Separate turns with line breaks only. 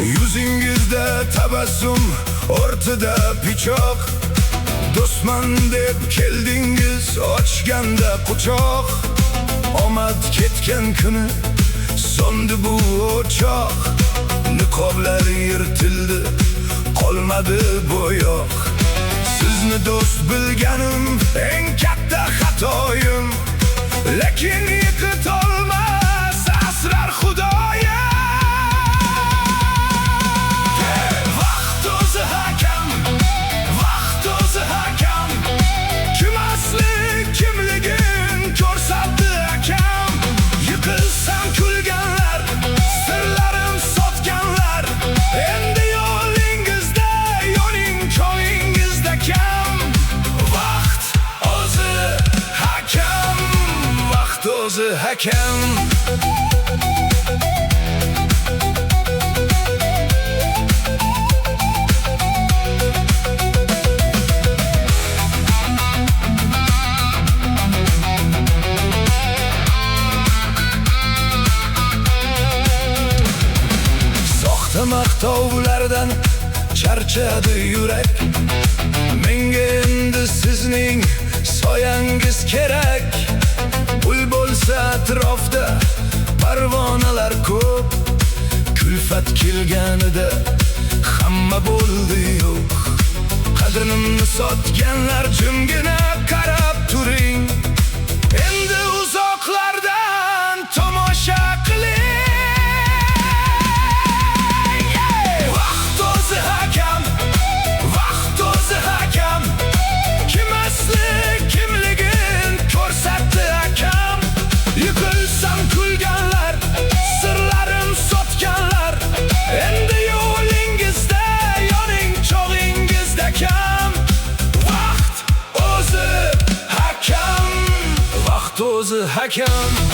Yüzingizde tabassum, ortada pichoq. Do'stman deb keldingiz, ochganda quchoq. Omad ketgan kuni so'ndi bu o'choq. Niqoblar yirtildi, qolmadi bo'yoq. Sizni do'st bilganim eng katta xatoyim, lekin yiqitolmas asrar Xudoyim. O'zi hakam. Soxta maqtovlardan charchadi yurak. Menga endi sizning soyangiz kerak. Pul bo'lsa atrofda parvonalar ko'p. Kulfat kelganida hamma bo'ldi yo'q. Qadrimni sotganlar jimgina qarab turing. Endi uzoqlardan tomosha qiling. Vaqt o'zi hakam, vaqt o'zi hakam. Kim asli kimligin ko'rsatdi akam. Yiqilsam kulganlar, sirlarim sotganlar. Endi yo'lingizda, yoning chog'ingizda kam. Vaqt o'zi hakam, vaqt o'zi hakam.